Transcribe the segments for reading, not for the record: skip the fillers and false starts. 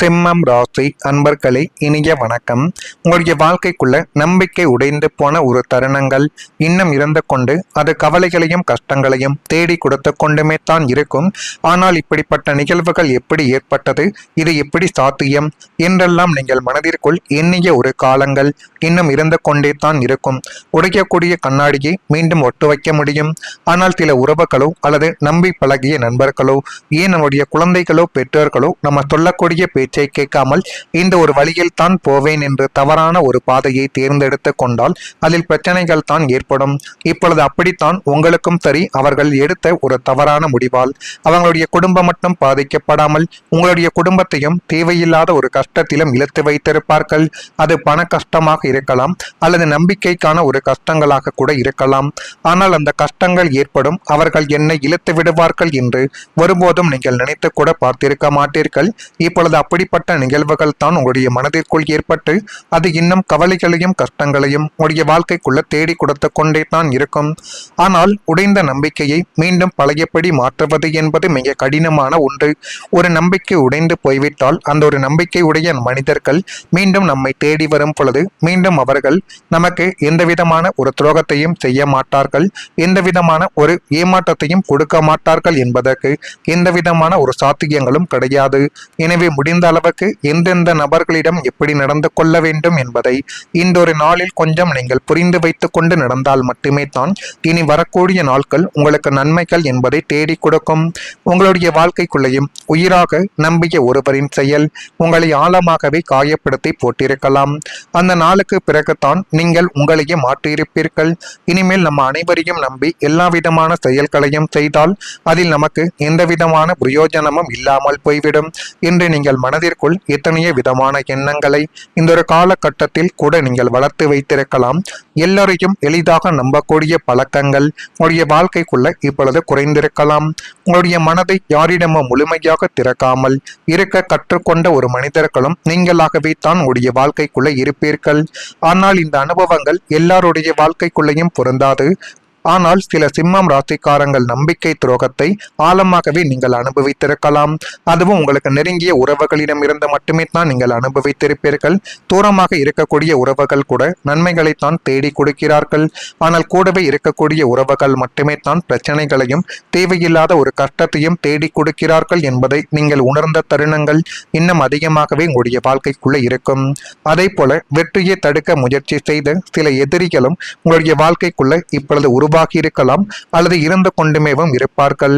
சிம்மம் ராசி அன்பர்களே, இனிய வணக்கம். உங்களுடைய வாழ்க்கைக்குள்ள நம்பிக்கை உடைந்து போன ஒரு தருணங்கள் இன்னும் இருந்து கொண்டு அது கவலைகளையும் கஷ்டங்களையும் தேடி கொடுத்து கொண்டுமே தான் இருக்கும். ஆனால் இப்படிப்பட்ட நிகழ்வுகள் எப்படி ஏற்பட்டது, இது எப்படி சாத்தியம் என்றெல்லாம் நீங்கள் மனதிற்குள் எண்ணிய ஒரு காலங்கள் இன்னும் இருந்து கொண்டே தான் இருக்கும். உடைக்கக்கூடிய கண்ணாடியை மீண்டும் ஒட்டு வைக்க முடியும். ஆனால் சில உறவுகளோ அல்லது நம்பி பழகிய நண்பர்களோ ஏன் நம்முடைய குழந்தைகளோ பெற்றோர்களோ நம்ம சொல்லக்கூடிய பேச்சை கேட்காமல் இந்த ஒரு வழியில் தான் போவேன் என்று தவறான ஒரு பாதையை தேர்ந்தெடுத்து கொண்டால் அதில் பிரச்சனைகள் தான் ஏற்படும். இப்பொழுது அப்படித்தான் உங்களுக்கும் சரி, அவர்கள் எடுத்த ஒரு தவறான முடிவால் அவங்களுடைய குடும்பம் மட்டும் பாதிக்கப்படாமல் உங்களுடைய குடும்பத்தையும் தேவையில்லாத ஒரு கஷ்டத்திலும் இழுத்து வைத்திருப்பார்கள். அது பண கஷ்டமாக இருக்கலாம் அல்லது நம்பிக்கைக்கான ஒரு கஷ்டங்களாக கூட இருக்கலாம். ஆனால் அந்த கஷ்டங்கள் ஏற்படும், அவர்கள் என்னை இழுத்து விடுவார்கள் என்று ஒருபோதும் நீங்கள் நினைத்து கூட பார்த்திருக்க மாட்டீர்கள். இப்பொழுது அப்படிப்பட்ட நிகழ்வுகள் தான் உங்களுடைய மனதிற்குள் ஏற்பட்டு அது இன்னும் கவலைகளையும் கஷ்டங்களையும் உங்களுடைய வாழ்க்கைக்குள்ள தேடி கொடுத்து கொண்டே தான் இருக்கும். ஆனால் உடைந்த நம்பிக்கையை மீண்டும் பழையபடி மாற்றுவது என்பது மிக கடினமான ஒன்று. ஒரு நம்பிக்கை உடைந்து போய்விட்டால் அந்த ஒரு நம்பிக்கை உடைய மனிதர்கள் மீண்டும் நம்மை தேடி வரும் பொழுது மீண்டும் அவர்கள் நமக்கு எந்த விதமான ஒரு துரோகத்தையும் செய்ய மாட்டார்கள், எந்த விதமான ஒரு ஏமாற்றத்தையும் கொடுக்க மாட்டார்கள் என்பதற்கு எந்த விதமான ஒரு சாத்தியங்களும் கிடையாது. எனவே முடிந்த அளவுக்கு எந்தெந்த நபர்களிடம் எப்படி நடந்து கொள்ள வேண்டும் என்பதை இந்த ஒரு நாளில் கொஞ்சம் நீங்கள் புரிந்து வைத்துக் கொண்டு நடந்தால் மட்டுமே தான் இனி வரக்கூடிய நாட்கள் உங்களுக்கு நன்மைகள் என்பதை தேடி கொடுக்கும். உங்களுடைய வாழ்க்கைக்குள்ளேயும் உயிராக நம்பிய ஒருவரின் செயல் உங்களை ஆழமாகவே காயப்படுத்தி போட்டிருக்கலாம். அந்த நாளுக்கு பிறகுதான் நீங்கள் உங்களையே மாற்றியிருப்பீர்கள். இனிமேல் நம்ம அனைவரையும் நம்பி எல்லா விதமான செயல்களையும் செய்தால் அதில் நமக்கு எந்த விதமான பிரயோஜனமும் இல்லாமல் போய்விடும் என்று நீங்கள் மனதிற்குள் எத்தனையோ விதமான எண்ணங்களை இந்த ஒரு காலகட்டத்தில் கூட நீங்கள் வளர்த்து வைத்திருக்கலாம். எல்லோரையும் எளிதாக நம்பக்கூடிய பழக்கங்கள் உங்களுடைய வாழ்க்கைக்குள்ள இப்பொழுது குறைந்திருக்கலாம். உங்களுடைய மனதை யாரிடமும் முழுமையாக திறக்காமல் இருக்க கற்றுக்கொண்ட ஒரு மனிதர்களும் நீங்களாகவே தான் உங்களுடைய வாழ்க்கைக்குள்ள இருப்பீர்கள். ஆனால் இந்த அனுபவங்கள் எல்லாருடைய வாழ்க்கைக்குள்ளேயும் பொருந்தாது. ஆனால் சில சிம்மம் ராசிக்காரங்கள் நம்பிக்கை துரோகத்தை ஆழமாகவே நீங்கள் அனுபவித்திருக்கலாம். அதுவும் உங்களுக்கு நெருங்கிய உறவுகளிடம் இருந்து மட்டுமே தான் நீங்கள் அனுபவித்திருப்பீர்கள். தூரமாக இருக்கக்கூடிய உறவுகள் கூட நன்மைகளைத்தான் தேடி கொடுக்கிறார்கள். ஆனால் கூடவே இருக்கக்கூடிய உறவுகள் மட்டுமே தான் பிரச்சனைகளையும் தேவையில்லாத ஒரு கஷ்டத்தையும் தேடி கொடுக்கிறார்கள் என்பதை நீங்கள் உணர்ந்த தருணங்கள் இன்னும் அதிகமாகவே உங்களுடைய வாழ்க்கைக்குள்ள இருக்கும். அதே போல வெற்றியை தடுக்க முயற்சி செய்த சில எதிரிகளும் உங்களுடைய வாழ்க்கைக்குள்ள இப்பொழுது உருவாகி இருக்கலாம் அல்லது இருந்து கொண்டுமேவும் இருப்பார்கள்.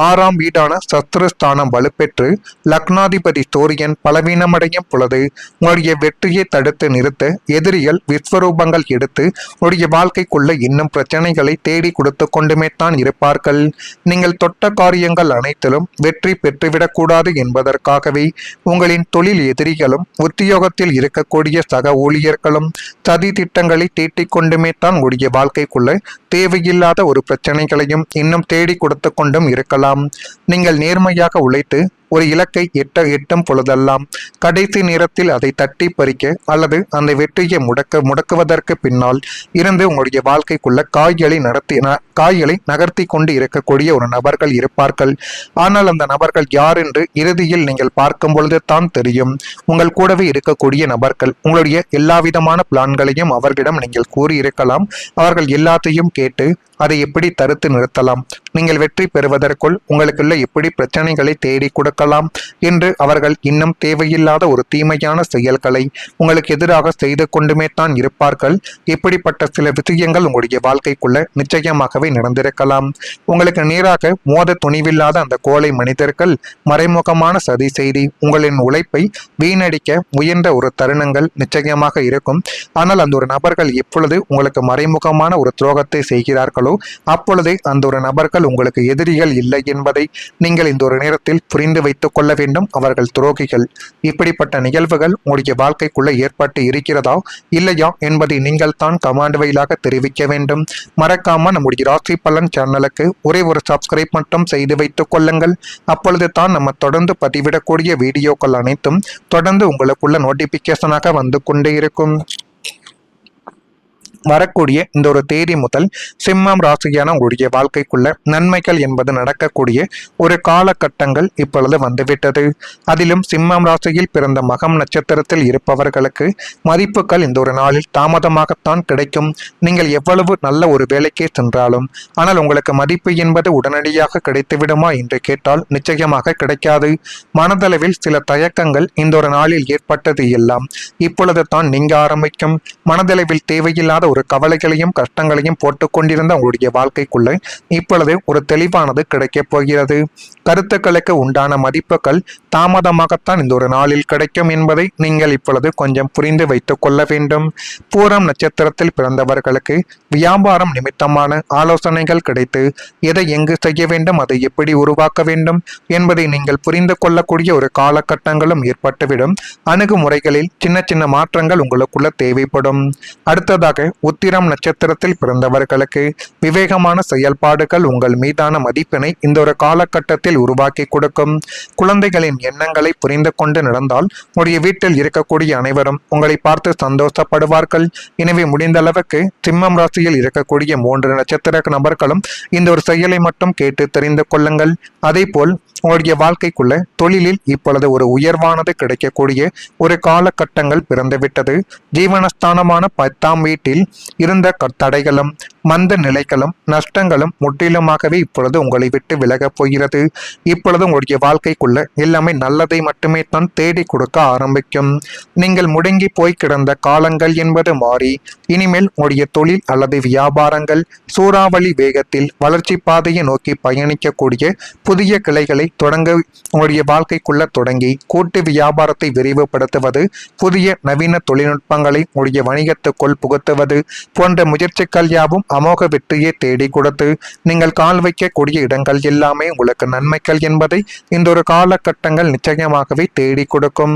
6ஆம் வீடான சத்ருஸ்தானம் வலுப்பெற்று லக்னாதிபதி சூரியன் பலவீனமடையும் பொழுது உங்களுடைய வெற்றியை தடுத்து நிறுத்த எதிரிகள் விஸ்வரூபங்கள் எடுத்து உங்களுடைய வாழ்க்கைக்குள்ள இன்னும் பிரச்சனைகளை தேடி கொடுத்து கொண்டுமே தான் இருப்பார்கள். நீங்கள் தொட்ட காரியங்கள் அனைத்திலும் வெற்றி பெற்றுவிடக்கூடாது என்பதற்காகவே உங்களின் தொழில் எதிரிகளும் உத்தியோகத்தில் இருக்கக்கூடிய சக ஊழியர்களும் சதி திட்டங்களை தீட்டிக் கொண்டுமே தான் உங்களுடைய வாழ்க்கைக்குள்ள தேவையில்லாத ஒரு பிரச்சனைகளையும் இன்னும் தேடி கொடுத்து கொண்டும் இருக்கலாம். நீங்கள் நேர்மையாக உழைத்து ஒரு இலக்கை எட்டும் பொழுதெல்லாம் கடைசி நேரத்தில் அதை தட்டி பறிக்க அல்லது அந்த வெற்றியை முடக்குவதற்கு பின்னால் இருந்து உங்களுடைய வாழ்க்கைக்குள்ள காய்களை நகர்த்தி கொண்டு இருக்கக்கூடிய ஒரு நபர்கள் இருப்பார்கள். ஆனால் அந்த நபர்கள் யார் என்று இறுதியில் நீங்கள் பார்க்கும் பொழுது தான் தெரியும். உங்கள் கூடவே இருக்கக்கூடிய நபர்கள் உங்களுடைய எல்லா விதமான பிளான்களையும் அவர்களிடம் நீங்கள் கூறியிருக்கலாம். அவர்கள் எல்லாத்தையும் கேட்டு அதை எப்படி தடுத்து நிறுத்தலாம், நீங்கள் வெற்றி பெறுவதற்குள் உங்களுக்குள்ள எப்படி பிரச்சனைகளை தேடி கொடுக்கலாம் என்று அவர்கள் இன்னும் தேவையில்லாத ஒரு தீமையான செயல்களை உங்களுக்கு எதிராக செய்து கொண்டுமே தான் இருப்பார்கள். இப்படிப்பட்ட சில விஷயங்கள் உங்களுடைய வாழ்க்கைக்குள்ள நிச்சயமாகவே நடந்திருக்கலாம். உங்களுக்கு நேராக மோத துணிவில்லாத அந்த கோழை மனிதர்கள் மறைமுகமான சதி செய்தி உங்களின் உழைப்பை வீணடிக்க முயன்ற ஒரு தருணங்கள் நிச்சயமாக இருக்கும். ஆனால் அந்த ஒரு நபர்கள் எப்பொழுது உங்களுக்கு மறைமுகமான ஒரு துரோகத்தை செய்கிறார்களோ அப்பொழுதே அந்த ஒரு நபர்கள் உங்களுக்கு எதிரிகள் இல்லை என்பதை நீங்கள் இந்த ஒரு நேரத்தில் புரிந்து வைத்துக் கொள்ள வேண்டும். அவர்கள் துரோகிகள். இப்படிப்பட்ட நிகழ்வுகள் உங்களுடைய வாழ்க்கைக்குள்ள ஏற்பட்டு இருக்கிறதா இல்லையா என்பதை நீங்கள் தான் கமெண்ட் வாயிலாக தெரிவிக்க வேண்டும். மறக்காம நம்முடைய ராசி பலன் சேனலுக்கு ஒரே ஒரு சப்ஸ்கிரைப் மட்டும் செய்து வைத்துக் கொள்ளுங்கள். அப்பொழுது தான் நம்ம தொடர்ந்து பதிவிடக்கூடிய வீடியோக்கள் அனைத்தும் தொடர்ந்து உங்களுக்குள்ள நோட்டிபிகேஷனாக வந்து கொண்டே இருக்கும். வரக்கூடிய இந்த ஒரு தேதி முதல் சிம்மம் ராசியான உங்களுடைய வாழ்க்கைக்குள்ள நன்மைகள் என்பது நடக்கக்கூடிய ஒரு காலகட்டங்கள் இப்பொழுது வந்துவிட்டது. அதிலும் சிம்மம் ராசியில் பிறந்த மகம் நட்சத்திரத்தில் இருப்பவர்களுக்கு மதிப்புகள் இந்த ஒரு நாளில் தாமதமாகத்தான் கிடைக்கும். நீங்கள் எவ்வளவு நல்ல ஒரு வேலைக்கே சென்றாலும் ஆனால் உங்களுக்கு மதிப்பு என்பது உடனடியாக கிடைத்துவிடுமா என்று கேட்டால் நிச்சயமாக கிடைக்காது. மனதளவில் சில தயக்கங்கள் இந்த ஒரு நாளில் ஏற்பட்டது எல்லாம் இப்பொழுது தான் நீங்க ஆரம்பிக்கும். மனதளவில் தேவையில்லாத ஒரு கவலைகளையும் கஷ்டங்களையும் போட்டுக்கொண்டிருந்த உங்களுடைய வாழ்க்கைக்குள்ள இப்பொழுது ஒரு தெளிவானது கிடைக்கப் போகிறது. கருத்துக்களுக்கு உண்டான மதிப்புகள் தாமதமாகத்தான் இந்த ஒரு நாளில் கிடைக்கும் என்பதை நீங்கள் இப்பொழுது கொஞ்சம் புரிந்து வைத்துக் கொள்ள வேண்டும். பூரம் நட்சத்திரத்தில் பிறந்தவர்களுக்கு வியாபாரம் நிமித்தமான ஆலோசனைகள் கிடைத்து எதை எங்கு செய்ய வேண்டும், அதை எப்படி உருவாக்க வேண்டும் என்பதை நீங்கள் புரிந்து கொள்ளக்கூடிய ஒரு காலகட்டங்களும் ஏற்பட்டுவிடும். அணுகுமுறைகளில் சின்ன சின்ன மாற்றங்கள் உங்களுக்குள்ள தேவைப்படும். அடுத்ததாக உத்திரம் நட்சத்திரத்தில் பிறந்தவர்களுக்கு விவேகமான செயல்பாடுகள் உங்கள் மீதான மதிப்பினை இந்த ஒரு காலகட்டத்தில் உருவாக்கி கொடுக்கும். குழந்தைகளின் எண்ணங்களை புரிந்து கொண்டு நடந்தால் உங்களுடைய வீட்டில் இருக்கக்கூடிய அனைவரும் உங்களை பார்த்து சந்தோஷப்படுவார்கள். எனவே முடிந்த அளவுக்கு சிம்மம் ராசியில் இருக்கக்கூடிய 3 நட்சத்திர நபர்களும் இந்த ஒரு செயலை மட்டும் கேட்டு தெரிந்து கொள்ளுங்கள். அதே போல் உங்களுடைய வாழ்க்கைக்குள்ள தொழிலில் இப்பொழுது ஒரு உயர்வானது கிடைக்கக்கூடிய ஒரு காலகட்டங்கள் பிறந்துவிட்டது. ஜீவனஸ்தானமான 10ஆம் வீட்டில் இருந்த தடைகளும் மந்த நிலைகளும் நஷ்டங்களும் முற்றிலுமாகவே இப்பொழுது உங்களை விட்டு விலகப் போகிறது. இப்பொழுது உங்களுடைய வாழ்க்கைக்குள்ள எல்லாமே நல்லதை மட்டுமே தான் தேடி கொடுக்க ஆரம்பிக்கும். நீங்கள் முடங்கி போய் கிடந்த காலங்கள் என்பது மாறி இனிமேல் உங்களுடைய தொழில் அல்லது வியாபாரங்கள் சூறாவளி வேகத்தில் வளர்ச்சி பாதையை நோக்கி பயணிக்கக்கூடிய புதிய கிளைகளை தொடங்க உங்களுடைய வாழ்க்கைக்குள்ள தொடங்கி கூட்டு வியாபாரத்தை விரிவுபடுத்துவது, புதிய நவீன தொழில்நுட்பங்களை உங்களுடைய வணிகத்துக்குள் புகுத்துவது போன்ற முயற்சிகள் யாவும் அமோக வெற்றியை தேடி கொடுத்து நீங்கள் கால் வைக்கக்கூடிய இடங்கள் எல்லாமே உங்களுக்கு நன்மைகள் என்பதை இந்த ஒரு காலகட்டங்கள் நிச்சயமாகவே தேடி கொடுக்கும்.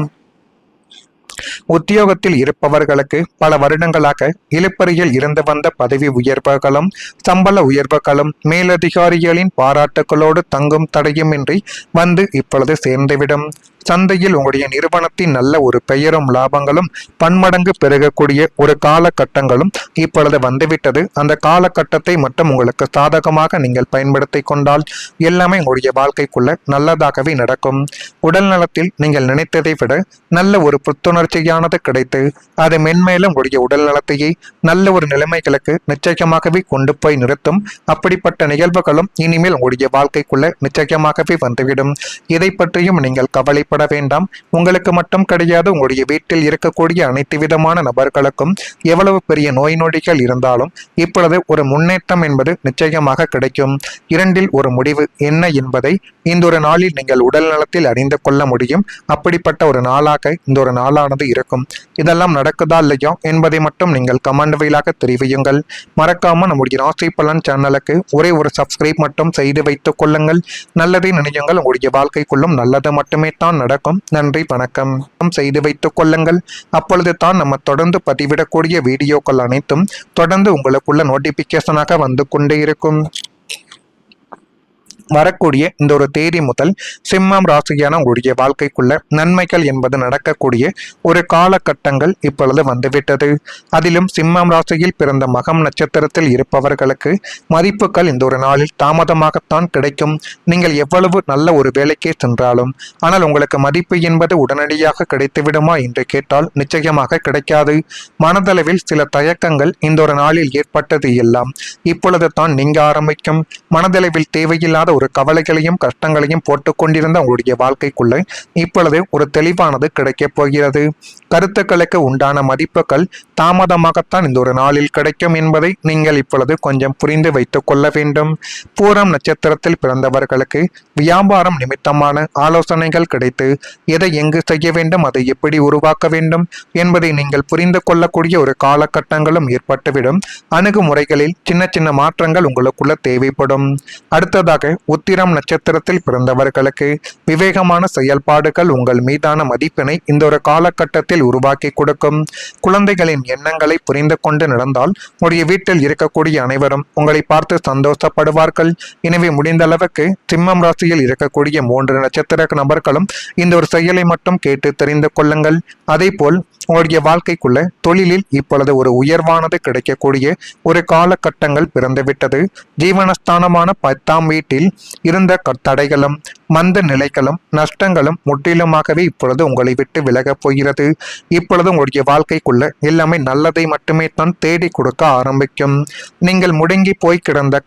உத்தியோகத்தில் இருப்பவர்களுக்கு பல வருடங்களாக இழுப்பறியில் இருந்து வந்த பதவி உயர்வுகளும் சம்பள உயர்வுகளும் மேலதிகாரிகளின் பாராட்டுகளோடு தங்கும் தடையுமின்றி வந்து இப்பொழுது சேர்ந்துவிடும். சந்தையில் உங்களுடைய நிறுவனத்தின் நல்ல ஒரு பெயரும் லாபங்களும் பன்மடங்கு பெருகக்கூடிய ஒரு காலகட்டங்களும் இப்பொழுது வந்துவிட்டது. அந்த காலகட்டத்தை மட்டும் உங்களுக்கு சாதகமாக நீங்கள் பயன்படுத்தி கொண்டால் எல்லாமே உங்களுடைய வாழ்க்கைக்குள்ள நல்லதாகவே நடக்கும். உடல் நலத்தில் நீங்கள் நினைத்ததை விட நல்ல ஒரு புத்துணர்ச்சியானது கிடைத்து அது மென்மேலும் உங்களுடைய உடல் நலத்தையே நல்ல ஒரு நிலைமைகளுக்கு நிச்சயமாகவே கொண்டு போய் நிறுத்தும். அப்படிப்பட்ட நிகழ்வுகளும் இனிமேல் உங்களுடைய வாழ்க்கைக்குள்ள நிச்சயமாகவே வந்துவிடும். இதை பற்றியும் நீங்கள் கவலைப்பட வேண்டாம். உங்களுக்கு மட்டும் கிடையாது, உங்களுடைய வீட்டில் இருக்கக்கூடிய அனைத்து விதமான நபர்களுக்கும் எவ்வளவு பெரிய நோய் நொடிகள் இருந்தாலும் இப்பொழுது ஒரு முன்னேற்றம் என்பது நிச்சயமாக கிடைக்கும். 2இல் ஒரு முடிவு என்ன என்பதை இந்த ஒரு நாளில் நீங்கள் உடல் நலத்தில் அறிந்து கொள்ள முடியும். அப்படிப்பட்ட ஒரு நாளாக இந்த ஒரு நாளானது இருக்கும். இதெல்லாம் நடக்குதா இல்லையா என்பதை மட்டும் நீங்கள் கமெண்ட் வாயிலாக தெரிவியுங்கள். மறக்காம நம்முடைய ராசி பலன் சேனலுக்கு ஒரே ஒரு சப்ஸ்கிரைப் மட்டும் செய்து வைத்துக் கொள்ளுங்கள். நல்லதை நினையுங்கள். உங்களுடைய வாழ்க்கைக்குள்ளும் நல்லது மட்டுமே தான் நடக்கும். நன்றி, வணக்கம். செய்து வைத்துக் கொள்ளுங்கள். அப்பொழுது தான் நம்ம தொடர்ந்து பதிவிடக்கூடிய வீடியோக்கள் அனைத்தும் தொடர்ந்து உங்களுக்குள்ள நோட்டிபிகேஷனாக வந்து கொண்டே இருக்கும். வரக்கூடிய இந்த ஒரு தேதி முதல் சிம்மம் ராசியான உங்களுடைய வாழ்க்கைக்குள்ள நன்மைகள் என்பது நடக்கக்கூடிய ஒரு காலகட்டங்கள் இப்பொழுது வந்துவிட்டது. அதிலும் சிம்மம் ராசியில் பிறந்த மகம் நட்சத்திரத்தில் இருப்பவர்களுக்கு மதிப்புகள் இந்த ஒரு நாளில் தாமதமாகத்தான் கிடைக்கும். நீங்கள் எவ்வளவு நல்ல ஒரு வேலைக்கே சென்றாலும் ஆனால் உங்களுக்கு மதிப்பு என்பது உடனடியாக கிடைத்துவிடுமா என்று கேட்டால் நிச்சயமாக கிடைக்காது. மனதளவில் சில தயக்கங்கள் இந்த ஒரு நாளில் ஏற்பட்டது எல்லாம் இப்பொழுது தான் நீங்க ஆரம்பிக்கும். மனதளவில் தேவையில்லாத ஒரு கவலைகளையும் கஷ்டங்களையும் போட்டுக்கொண்டிருந்த உங்களுடைய வாழ்க்கைக்குள்ள இப்பொழுது ஒரு தெளிவானது கிடைக்கப் போகிறது. கருத்துக்களுக்கு உண்டான மதிப்புகள் தாமதமாகத்தான் இந்த ஒரு நாளில் கிடைக்கும் என்பதை நீங்கள் இப்பொழுது கொஞ்சம் புரிந்து வைத்துக் கொள்ள வேண்டும். பூரம் நட்சத்திரத்தில் பிறந்தவர்களுக்கு வியாபாரம் நிமித்தமான ஆலோசனைகள் கிடைத்து எதை எங்கு செய்ய வேண்டும், அதை எப்படி உருவாக்க வேண்டும் என்பதை நீங்கள் புரிந்து கொள்ளக்கூடிய ஒரு காலகட்டங்களும் ஏற்பட்டுவிடும். அணுகுமுறைகளில் சின்ன சின்ன மாற்றங்கள் உங்களுக்குள்ள தேவைப்படும். அடுத்ததாக உத்திரம் நட்சத்திரத்தில் பிறந்தவர்களுக்கு விவேகமான செயல்பாடுகள் உங்கள் மீதான மதிப்பினை இந்த ஒரு காலகட்டத்தில் உருவாக்கி கொடுக்கும். குழந்தைகளின் எண்ணங்களை புரிந்து கொண்டு நடந்தால் உங்களுடைய வீட்டில் இருக்கக்கூடிய அனைவரும் உங்களை பார்த்து சந்தோஷப்படுவார்கள். எனவே முடிந்த அளவுக்கு சிம்மம் ராசியில் இருக்கக்கூடிய 3 நட்சத்திர நபர்களும் இந்த ஒரு செயலை மட்டும் கேட்டு தெரிந்து கொள்ளுங்கள். அதே போல் உங்களுடைய வாழ்க்கைக்குள்ள தொழிலில் இப்பொழுது ஒரு உயர்வானது கிடைக்கக்கூடிய ஒரு காலகட்டங்கள் பிறந்துவிட்டது. ஜீவனஸ்தானமான 10ஆம் வீட்டில் இருந்த தடைகளும் மந்த நிலைகளும் நஷ்டங்களும் முற்றிலுமாகவே இப்பொழுது உங்களை விட்டு விலகப் போகிறது. இப்பொழுது உங்களுடைய வாழ்க்கைக்குள்ள எல்லாமே நல்லதை மட்டுமே தான் தேடி கொடுக்க ஆரம்பிக்கும். நீங்கள் முடங்கி போய் கிடந்த